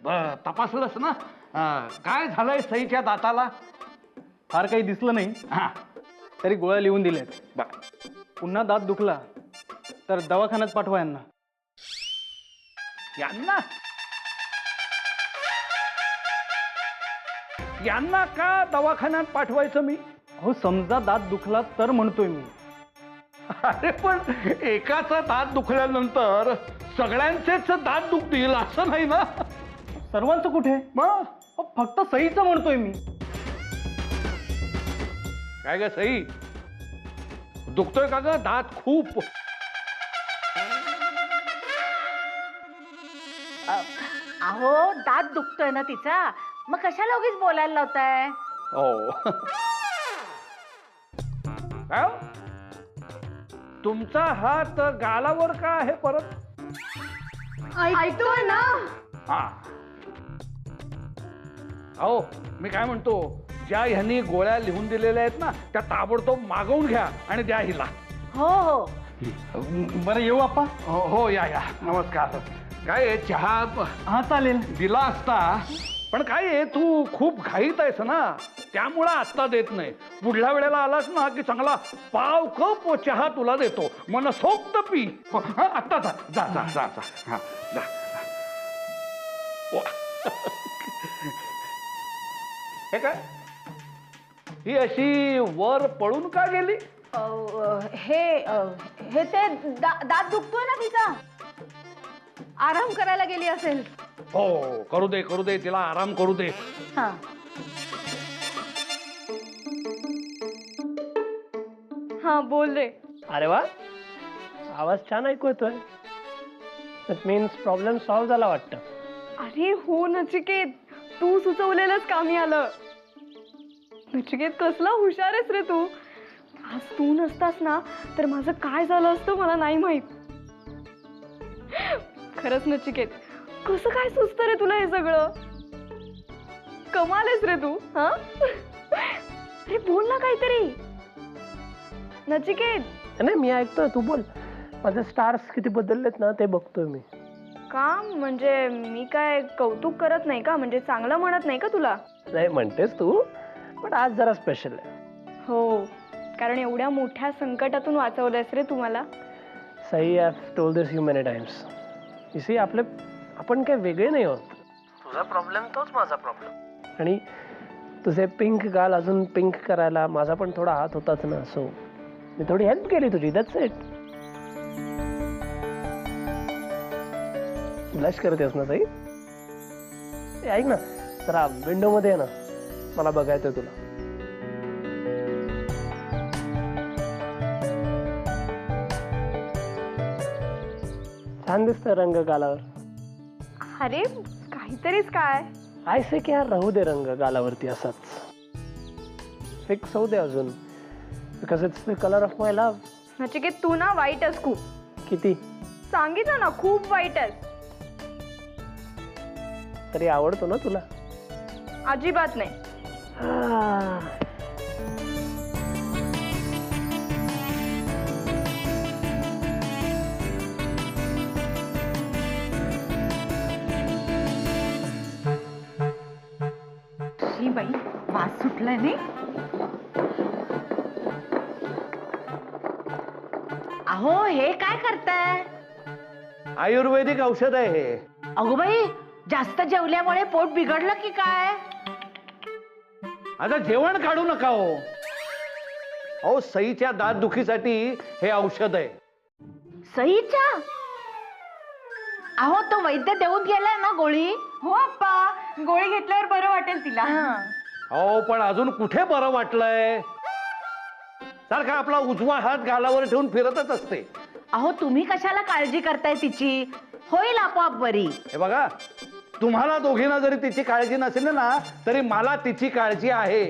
तपासलंस ना? काय झालंय सईच्या दाताला? फार काही दिसलं नाही. हा, तरी गोळ्या लिहून दिल्यात. बर. पुन्हा दात दुखला तर दवाखान्यात पाठवा यांना. यांना यांना का दवाखान्यात पाठवायचं मी? हो, समजा दात दुखला तर म्हणतोय मी. अरे पण एकाचा दात दुखल्यानंतर सगळ्यांचेच दात दुखतील असं नाही ना. सर्वांचं कुठे? मग फक्त सईचं म्हणतोय मी. काय ग सई, दुखतोय का ग दात खूप? अहो दात दुखतोय ना तिचा, मग कशाला उगीच बोलायला लावताय? हो. काय हो? तुमचा हात गालावर का आहे परत? ऐकतोय ना? हा. अहो मी काय म्हणतो, ज्या ह्यांनी गोळ्या लिहून दिलेल्या आहेत ना त्या ताबडतोब मागवून घ्या आणि द्या हिला. हो हो. बरं येऊ आप्पा? हो या या. नमस्कार. काय आहे, चहा हा चालेल. दिला असता, पण काय आहे तू खूप घाईत आहेस ना त्यामुळं आत्ता देत नाही. पुढल्या वेळेला आलास ना की चांगला पाव कप चहा तुला देतो, मनसोक्त पी. आत्ता जा जा जा जा जा. हा जा. वा. हे काय, ही अशी वर पळून का गेली? हे ते दात दुखतोय ना तिचा, आराम करायला गेली असेल. हो, करू दे तिला आराम करू दे. हा. हा बोल रे. अरे वा, आवाज छान ऐकू येतोय. दॅट मीन्स प्रॉब्लेम सॉल्व्ह झाला वाटतं. अरे हो नचिकेत, तू सुचवलेलंच कामी आलं. नचिकेत कसला हुशार आहेस रे तू. आज तू नसतास ना तर माझं काय झालं असतं मला नाही माहित. खरंच नचिकेत, कसं काय सुचतं रे तुला हे सगळं. कमाल आहेस रे तू. हा अरे बोल ना काहीतरी नचिकेत. नाही मी ऐकतोय, तू बोल. माझे स्टार्स किती बदललेत ना ते बघतोय मी. का म्हणजे मी काय कौतुक करत नाही का, म्हणजे चांगलं म्हणत नाही का तुला? नाही म्हणतेस तू, पण आज जरा स्पेशल आहे. हो, कारण एवढ्या मोठ्या संकटातून वाचवलंयस रे तू मला. Sai, I have told this you many times. You see, आपण काही वेगळे नाही आहोत. तुझा प्रॉब्लेम तोच माझा प्रॉब्लेम. आणि तुझे पिंक गाल अजून पिंक करायला माझा पण थोडा हात होताच ना. सो मी थोडी हेल्प केली तुझी, दॅट्स इट. ब्लश करतेस ना सई? ऐक ना, जरा विंडो मध्ये आहे ना, मला बघायचंय तुला. छान दिसतोय रंग गालावर. अरे काहीतरीच काय. आय से की यार, राहू दे रंग गालावरती असाच. फिक्स होऊ दे अजून, because it's the colour of my love. Nachiket तू ना वाईट आहेस खूप. किती? सांगितलं ना, खूप वाईट आहेस. तरी आवडतो ना तुला? अजिबात नाही. ही बाई, वास सुटलाय नाही. अहो हे काय करताय? आयुर्वेदिक औषध आहे हे. अगो बाई, जास्त जेवल्यामुळे पोट बिघडलं की काय? आता जेवण काढू नका हो. अहो सईच्या दात दुखीसाठी हे औषध आहे. सईच्या? अहो तो वैद्य देऊन गेलाय ना गोळी. हो अप्पा, गोळी घेतल्यावर बरं वाटेल तिला. अहो पण अजून कुठे बरं वाटलंय. सारखा आपला उजवा हात गालावर ठेवून फिरतच असते. अहो तुम्ही कशाला काळजी करताय तिची, होईल आपोआप बरी. हे बघा, तुम्हाला दोघींना जरी तिची काळजी नसेल ना तरी मला तिची काळजी आहे.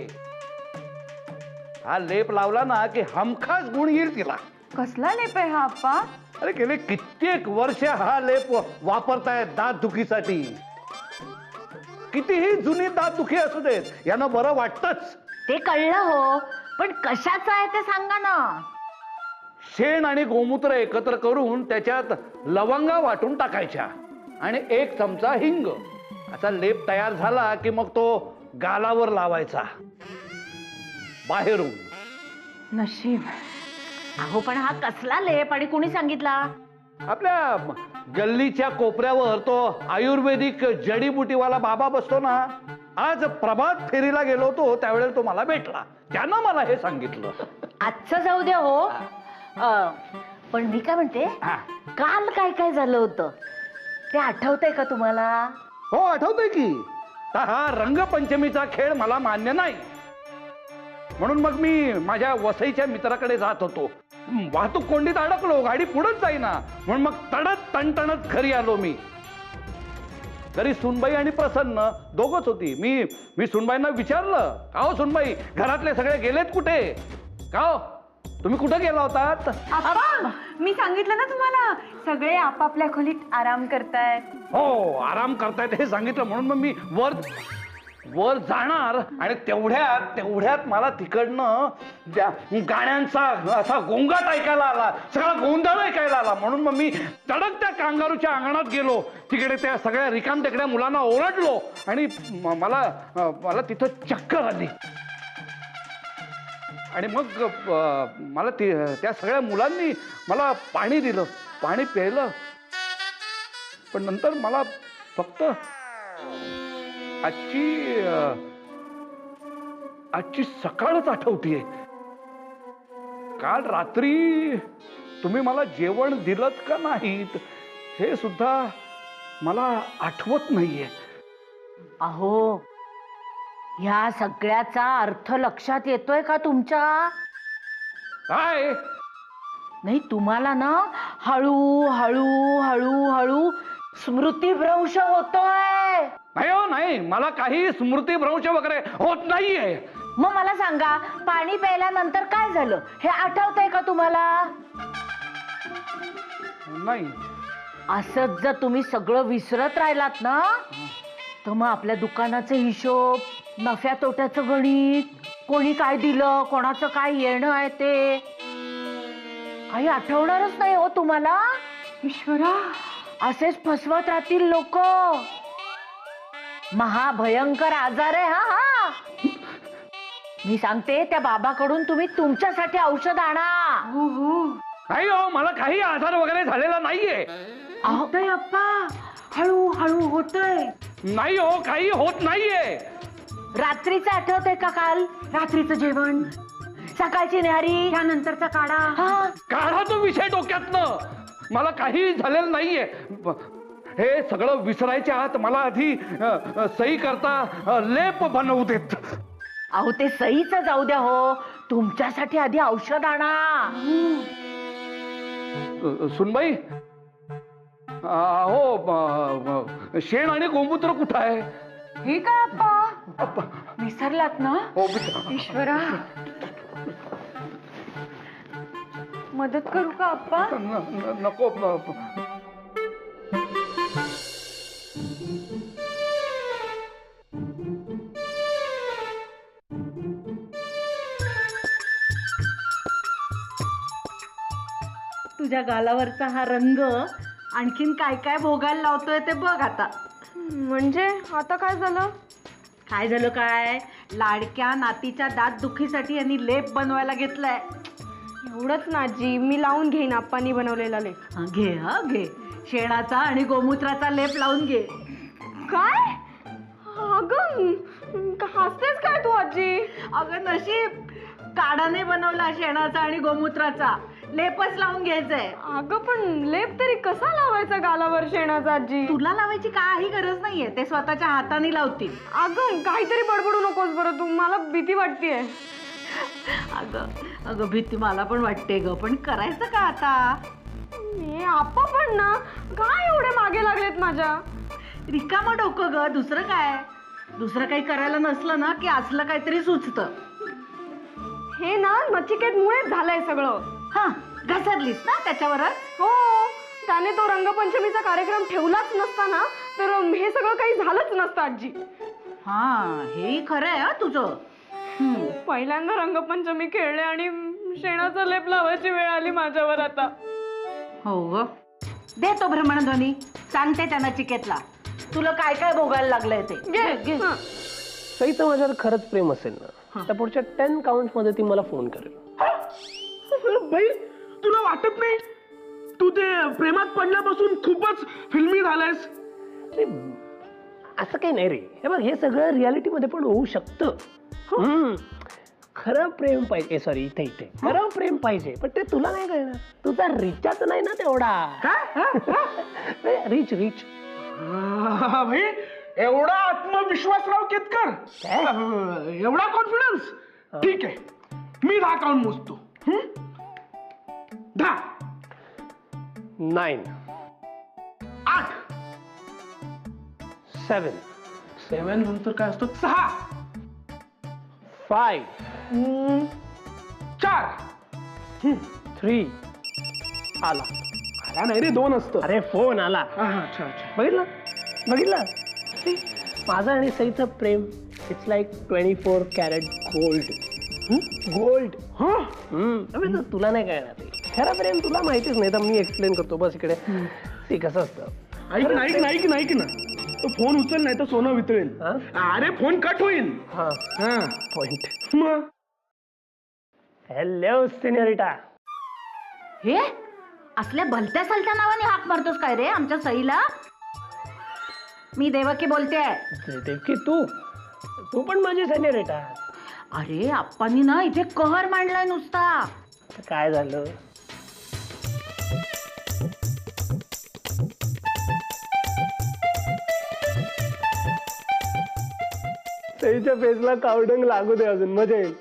हा लेप लावला ना की हमखास गुण येईल तिला. कसला लेप आहे हा अप्पा? अरे गेले कित्येक वर्ष हा लेप वापरतायत दात दुखीसाठी. कितीही जुनी दात दुखी असू देत, यानं बरं वाटतच. ते कळलं हो, पण कशाचं आहे ते सांगा ना. शेण आणि गोमूत्र एकत्र करून त्याच्यात लवंगा वाटून टाकायच्या आणि 1 चमचा हिंग. असा लेप तयार झाला की मग तो गालावर लावायचा बाहेरून. नशीब. अहो पण हा कसला लेप आणि कुणी सांगितला? आपल्या गल्लीच्या कोपऱ्यावर तो आयुर्वेदिक जडीबुटीवाला बाबा बसतो ना, आज प्रभात फेरीला गेलो होतो त्यावेळेला तो मला भेटला, त्यानं मला हे सांगितलं. आजचं जाऊ द्या हो. पण मी काय म्हणते, हा. काल काय काय झालं होतं ते आठवतंय का तुम्हाला? हो आठवतंय की. हा रंगपंचमीचा खेळ मला मान्य नाही म्हणून मग मी माझ्या वसईच्या मित्राकडे जात होतो. वाहतूक कोंडीत अडकलो, गाडी पुढेच जाईना म्हणून मग तडत तणतणत घरी आलो. मी घरी सुनबाई आणि प्रसन्न दोघच होती. मी सुनबाईंना विचारलं, का हो सुनबाई, घरातले सगळे गेलेत कुठे? का हो तुम्ही कुठे गेला होतात? आप्पा, मी सांगितलं ना तुम्हाला, सगळे आपापल्या खोलीत आराम करतायत. हो आराम करतायत हे सांगितलं म्हणून मग मी वर जाणार आणि तेवढ्यात मला तिकडनं त्या गाण्यांचा असा गोंगाट ऐकायला आला, सगळा गोंधळ ऐकायला आला. म्हणून मग मी तडक त्या कांगारूच्या अंगणात गेलो, तिकडे त्या सगळ्या रिकाम टेकड्या मुलांना ओरडलो आणि मला तिथं चक्कर आली. आणि मग मला त्या सगळ्या मुलांनी मला पाणी दिलं, पाणी प्यायलं. पण नंतर मला फक्त आजची सकाळच आठवतीये. काल रात्री तुम्ही मला जेवण दिलत का नाहीत हे सुद्धा मला आठवत नाहीये. अहो ह्या सगळ्याचा अर्थ लक्षात येतोय का तुमच्या? काय? नाही तुम्हाला ना हळू हळू हळू हळू स्मृतिभ्रंश होतोय. नाही हो नाही, मला काही स्मृतिभ्रंश वगैरे होत नाहीये. मग मला सांगा, पाणी प्यायल्यानंतर काय झालं हे आठवतंय का तुम्हाला? नाही. असंच जर तुम्ही सगळं विसरत राहिलात ना, तर मग आपल्या दुकानाचे हिशोब, नफ्या तोट्याचं गणित, कोणी काय दिलं, कोणाचं काय येणं आहे ते काही आठवणारच नाही हो तुम्हाला. ईश्वरा, असेच फसवत राहतील लोक. महाभयंकर आजार आहे हा. मी सांगते, त्या बाबाकडून तुम्ही तुमच्यासाठी औषध आणा. हो हो. नाही हो, मला काही आजार वगैरे झालेला नाहीये. होतंय अप्पा, हळू हळू होतंय. नाही हो, काही होत नाहीये. रात्रीचं आठवतंय का? काल रात्रीचं जेवण, सकाळची न्याहारी, त्यानंतरचा काढा. हा काढा तो विषय डोक्यातनं. मला काही झालेलं नाहीये. हे सगळं विसरायच्या आत मला आधी सही करता लेप बनवू देत. अहो ते सईचं जाऊ द्या हो, तुमच्यासाठी आधी औषध आणा. सुनबाई, हो शेण आणि गोमूत्र कुठं आहे? हे काय अप्पा, विसरलात ना? हो ईश्वरा, मदत करू का अप्पा? नको. तुझ्या गालावरचा हा रंग आणखीन काय काय भोगायला लावतोय ते बघ आता. म्हणजे आता काय झालं? काय झालं काय? लाडक्या नातीच्या दात दुखीसाठी यांनी लेप बनवायला घेतलाय. एवढंच ना आजी, मी लावून घेईन आप्पांनी बनवलेला लेप. घे शेणाचा आणि गोमूत्राचा लेप लावून घे. काय? अगं हसतेस काय तू आजी? अगं नशीब, काढाने बनवला शेणाचा आणि गोमूत्राचा, लेपच लावून घ्यायचंय. अगं पण लेप तरी कसा लावायचा गालावर शेणाचा आजी? तुला लावायची काही गरज नाहीये, ते स्वतःच्या हाताने लावतील. अगं काहीतरी बडबडू नकोस बरं तू, मला भीती वाटतेय. अगं भीती मला पण वाटते ग, पण करायचं का आता? आप्पा पण ना काय एवढे मागे लागलेत माझ्या? रिकामं डोकं ग, दुसरं काय? दुसरं काही करायला नसलं ना की असलं काहीतरी सुचतं. हे ना नचिकेतमुळेच झालंय सगळं. हा, घसरलीस ना त्याच्यावरच? हो, त्याने तो रंगपंचमीचा कार्यक्रम ठेवलाच नसता ना तर हे सगळं काही झालंच नसतं आजी. हा, हेही खरं आहे तुझं. पहिल्यांदा रंगपंचमी खेळले आणि शेणाचा लेप लावायची वेळ आली माझ्यावर आता. हो ग, दे तो भ्रमणध्वनी, सांगते त्या नचिकेतला. तुला काय काय भोगायला लागलंय ते घे. सईचं माझ्यावर खरंच प्रेम असेल ना तर पुढच्या 10 काउंट मध्ये ती मला फोन करेल. भाई तुला वाटत नाही तू ते प्रेमात पडल्यापासून खूपच फिल्मी झालायस? अरे, असं काही नाही रे. हे बघ, हे सगळं रियालिटी मध्ये पण होऊ शकतं. खरं प्रेम पाहिजे. सॉरी, इथे खरं प्रेम पाहिजे पण ते तुला नाही कळणार. तुझा रिचाच नाही ना तेवढा. रिच भाई एवढा आत्मविश्वासराव केतकर, एवढा कॉन्फिडन्स. ठीक आहे, मी 10 काउंट मोजतो. 10, 9, 8, 7, 7 नंतर काय असतं? 6, 5, 4. 3. आला. आला नाही रे, 2 असतं. अरे फोन आला. अच्छा. बघितलं माझं आणि सईचं प्रेम इट्स लाईक 24 कॅरेट गोल्ड. अबे तुला नाही कळणार ते. खरं प्रेम तुला माहितीच नाही तर मी एक्सप्लेन करतो. बस इकडे ते कसं असतं. ऐक ना, तो फोन उचल नाही तर सोनं वितळेल. अरे फोन कट होईल. हा हा पॉइंट. मग हॅलो सिनियरिटा. हे असल्या भलत्या सलत्या नावाने हाक मारतोस काय रे आमच्या सईला? मी देवकी बोलतेय. देवकी तू पण माझी सिनियरिटा. अरे आप्पांनी ना इथे कहर मांडलाय नुसता. काय झालं? सईच्या फेसला कावडंग लागू दे, अजून मजा येईल.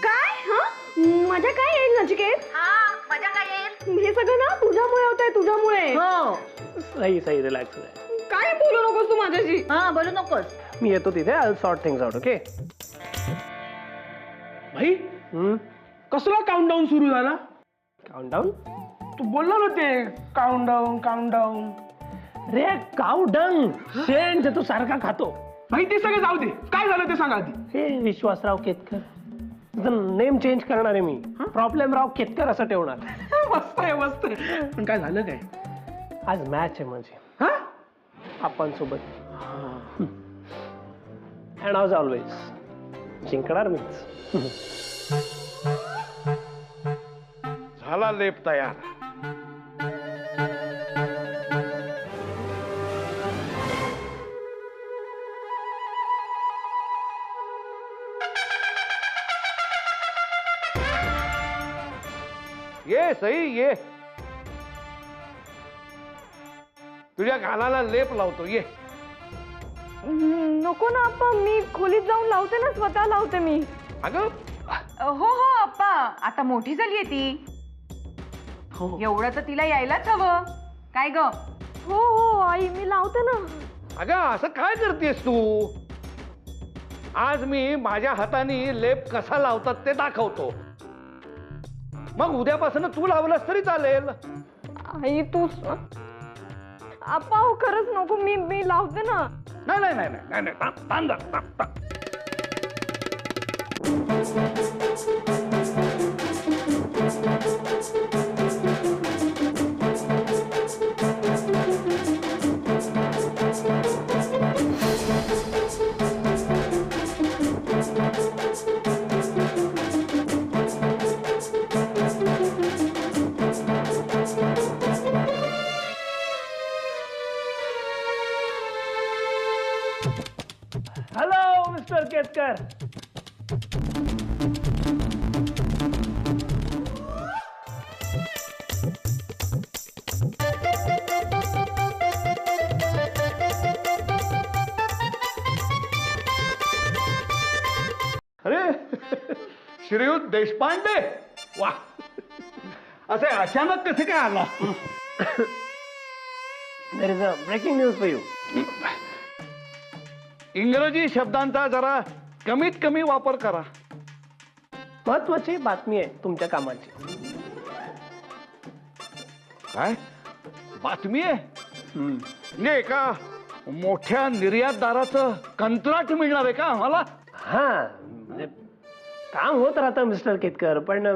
काय? मजा काय येईल नचिकेत? मजा काय येईल? हे सगळं ना तुझ्यामुळे होत आहे, तुझ्यामुळे. हो. सई रिलॅक्स. काय बोलू नकोस तू माझ्याशी. हा बोलू नकोस. मी येतो तिथे. I sort things out. Okay. भाई कसला काउंटडाऊन सुरू झाला? काउंटडाऊन? तू बोलला ना ते काउंटडाऊन. रे कावडंग शेण जे तू सारखा खातो. भाई ते सगळं जाऊ दे, काय झालं ते सांगा आधी. हे विश्वासराव केतकर. तुझं नेम चेंज करणार आहे मी. प्रॉब्लेम राव केतकर असं ठेवणार. मस्त आहे. पण काय झालं काय? आज मॅच आहे माझी आपण सोबत. अँड ॲज ऑलवेज जिंकणार मीच. झाला लेप तयार. ये सई ये, तुझ्या गालाला लेप लावतो. ये. नको ना अप्पा, मी खोलीत जाऊन लावते ना, स्वतः लावते मी. अगं हो अप्पा, आता मोठी झालीये ती. एवढं तर तिला यायलाच हवं. काय ग? हो आई, मी लावते ना. अगं असं काय करतेस तू? आज मी माझ्या हाताने लेप कसा लावतात ते दाखवतो. मग उद्यापासून तू लावलंस तरी चालेल. आई तू अप्पा हो, खरंच नको, मी लावते ना. नाही तांद. Hello mister Ketkar. अरे श्रीयुत देशपांडे, वा, असे अचानक कसे काय आला? There is a breaking news for you. इंग्रजी शब्दांचा जरा कमीत कमी वापर करा. महत्वाची बातमी आहे तुमच्या कामाची. काय बातमी आहे? म्हणजे एका मोठ्या निर्यातदाराचं कंत्राट मिळणार आहे का आम्हाला? हा, म्हणजे काम होत राहतं मिस्टर केतकर, पण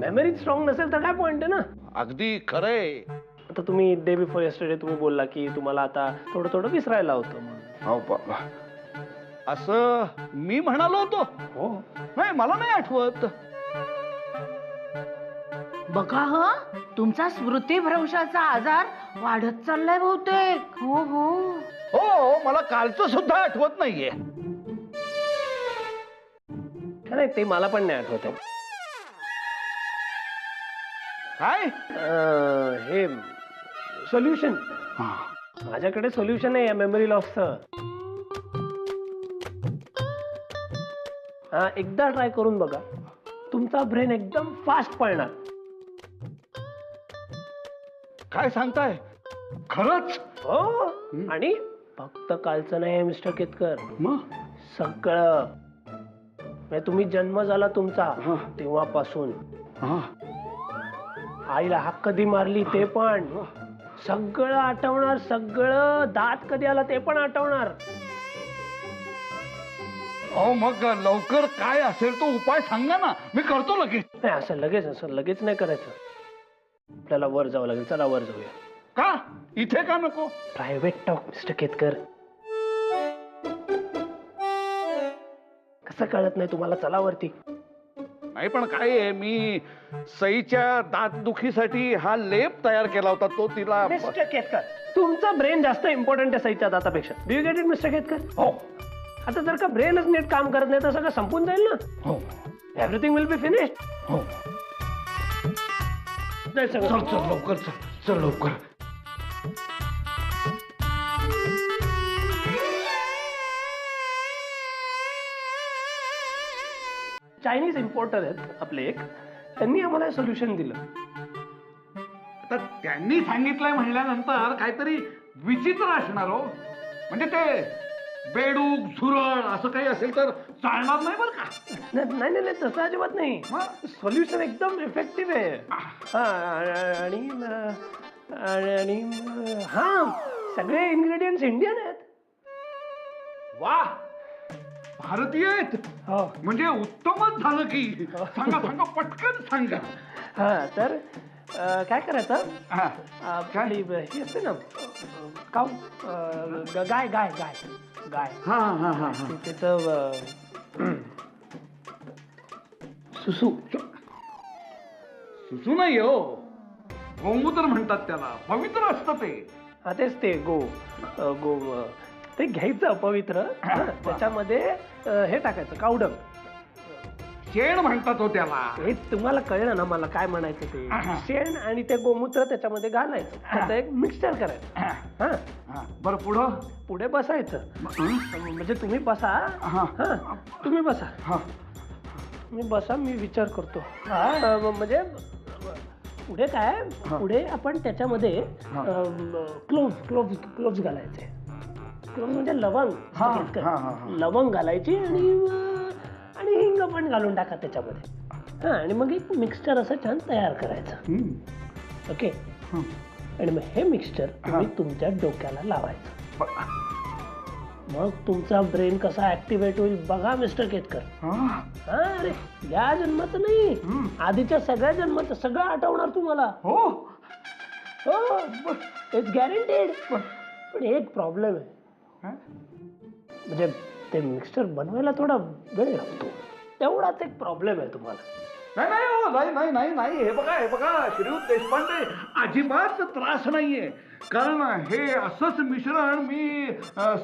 मेमरी स्ट्रॉंग नसेल तर काय पॉइंट आहे ना. अगदी खरंय. आता तुम्ही डे बिफोर यस्टरडे तुम्ही बोलला की तुम्हाला आता थोडं थोडं विसरायला होतं म्हणून. हो बाबा, असं मी म्हणालो होतो? हो. नाही, मला नाही आठवत. बघा हा, तुमचा स्मृतिभ्रंशाचा आजार वाढत चाललाय बहुतेक. हो हो. हो, मला कालचं सुद्धा आठवत नाहीये. नाही ते मला पण नाही आठवत आहे. काय? हे सोल्युशन, माझ्याकडे सोल्युशन आहे या मेमरी लॉसचं. हा, एकदा ट्राय करून बघा, तुमचा ब्रेन एकदम फास्ट पळणार. काय सांगताय? खरंच? हो. आणि फक्त कालचं नाही मिस्टर केतकर, मग सगळं म्हणजे तुम्ही जन्म झाला तुमचा तेव्हापासून आईला हाक कधी मारली ते पण सगळं आठवणार. सगळं दात कधी आला ते पण आठवणार. अहो, मग लवकर काय असेल तो उपाय सांगा ना, मी करतो लगेच. नाही असं लगेच नाही करायचं. आपल्याला वर जावं लागेल. चला वर जाऊया. का? इथे का नको? Private talk mister Ketkar. कसं कळत नाही तुम्हाला? चला वरती. नाही पण काय आहे, मी सईच्या दातदुखीसाठी हा लेप तयार केला होता, तो तिला. मिस्टर केतकर, तुमचा ब्रेन जास्त इम्पॉर्टंट आहे सईच्या दातापेक्षा. Do you get it mister Ketkar? हो आता जर का ब्रेनच नीट काम करत नाही तर सगळं संपून जाईल ना. हो एव्हरीथिंग विल बी फिनिश्ड. हो. चल चल लवकर, चल लवकर. चायनीज इम्पोर्टर आहेत आपले एक, त्यांनी आम्हाला सोल्युशन दिलं. तर त्यांनी सांगितलंय म्हणल्यानंतर काहीतरी विचित्र असणार हो. म्हणजे ते बेडूक झुरळ असं काही असेल तर चालणार नाही बरं का? नाही तसं अजिबात नाही. सोल्युशन एकदम इफेक्टिव्ह आहे. आणि हा, सगळे इन्ग्रेडियंट्स इंडियन आहेत. वा, भारतीय आहेत. हो. म्हणजे उत्तमच झालं की. सांगा पटकन सांगा. हा, तर काय करायचं? हा. आपली ही असते ना काऊ, गाय गाय गाय गाय. हा. त्याचं सुसू. सुसू नाही हो, गोमूत्र म्हणतात त्याला. पवित्र असतं ते. हा तेच ते गो ते घ्यायचं पवित्र. त्याच्यामध्ये हे टाकायचं कावडं. शेण म्हणतात हो त्याला. हे तुम्हाला कळलं ना मला काय म्हणायचं ते. शेण आणि ते गोमूत्र त्याच्यामध्ये घालायचं. त्याचं एक मिक्सचर करायचं. हा, बरं पुढं. पुढे बसायचं. म्हणजे तुम्ही बसा. हा, तुम्ही बसा. तुम्ही बसा, मी विचार करतो. म्हणजे पुढे काय, पुढे आपण त्याच्यामध्ये क्लोव्स घालायचे. क्लोव्स म्हणजे लवंग. लवंग घालायची आणि हिंग पण घालून टाका त्याच्यामध्ये. हा, आणि मग एक मिक्सचर असं छान तयार करायचं. ओके. आणि मग हे मिक्सचर तुम्ही तुमच्या डोक्याला लावायचं. मग तुमचा ब्रेन कसा ऍक्टिव्हेट होईल बघा मिस्टर केतकर. हा, अरे या जन्माचं नाही, आधीच्या सगळ्या जन्माचं सगळं आठवणार तुम्हाला. हो, इट्स गॅरंटेड. पण एक प्रॉब्लेम आहे. म्हणजे ते मिक्सचर बनवायला थोडा वेळ लागतो, तेवढाच एक प्रॉब्लेम आहे तुम्हाला. नाही. हे बघा श्रीयुत देशपांडे, अजिबात त्रास नाहीये. कारण हे असंच मिश्रण मी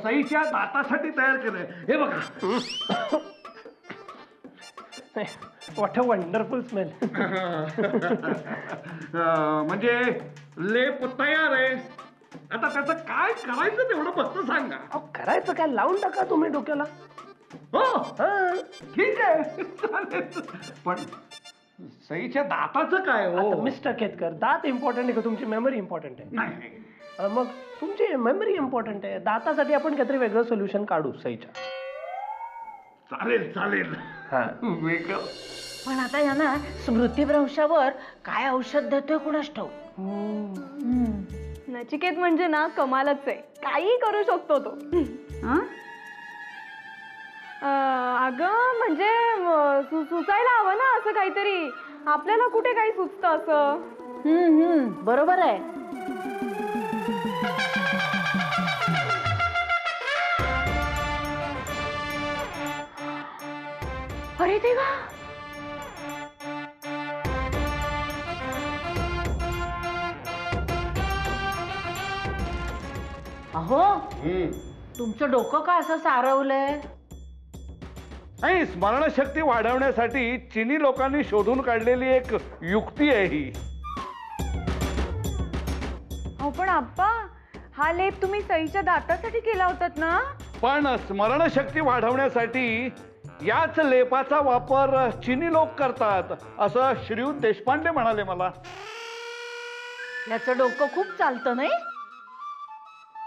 सईच्या दातासाठी तयार केलंय. हे बघा. What a wonderful smell. म्हणजे लेप तयार आहे. आता त्याचं काय करायचं तेवढं फक्त सांगा. करायचं काय, लावून टाका तुम्ही डोक्याला. हो, ठीक आहे, चालेल. पण सईच्या दाताचं काय हो? मिस्टर केतकर, दात इम्पॉर्टंट आहे का तुमची मेमरी इम्पॉर्टंट आहे? नाही. मग तुमची मेमरी इम्पॉर्टंट आहे. दातासाठी आपण काहीतरी वेगळं सोल्युशन काढू सईच्या. चालेल. वेगळं. पण आता यांना स्मृतिभ्रंशावर काय औषध देतोय कुणास ठाऊक. नचिकेत म्हणजे ना कमालच आहे. काही करू शकतो तो. अगं म्हणजे सुचायला हवं ना असं काहीतरी. आपल्याला कुठे काही सुचतं असं. बरोबर आहे. अरे देवा, अहो तुमचं डोकं का असं सारवलंय? नाही, स्मरणशक्ती वाढवण्यासाठी चिनी लोकांनी शोधून काढलेली एक युक्ती आहे ही. हो पण आप्पा, हा लेप तुम्ही सईच्या दातासाठी केला होतात ना? पण स्मरणशक्ती वाढवण्यासाठी याच लेपाचा वापर चिनी लोक करतात असं श्रीयुत देशपांडे म्हणाले मला. याचं डोकं खूप चालतं नाही?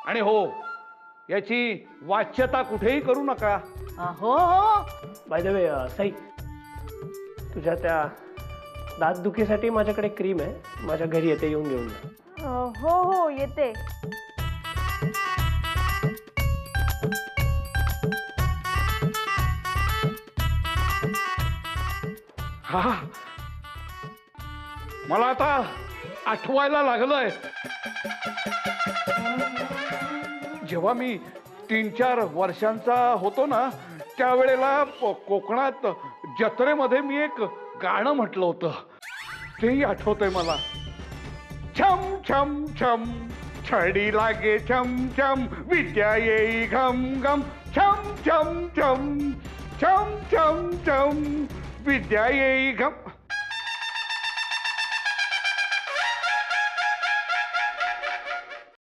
आणि हो, याची वाच्यता कुठेही करू नका. हो हो. बाय द वे सई, तुझ्या त्या दात दुखीसाठी माझ्याकडे क्रीम आहे, माझ्या घरी येते, येऊन घेऊन जा. हो हो येते. हा, मला आता आठवायला लागलंय. जेव्हा मी 3-4 वर्षांचा होतो ना, त्यावेळेला कोकणात जत्रेमध्ये मी एक गाणं म्हटलं होतं, तेही आठवतंय मला. छम छम छम छडी लागे छम छम, विद्या येई घम घम, छम छम छम छम छम छम, विद्या येई घम.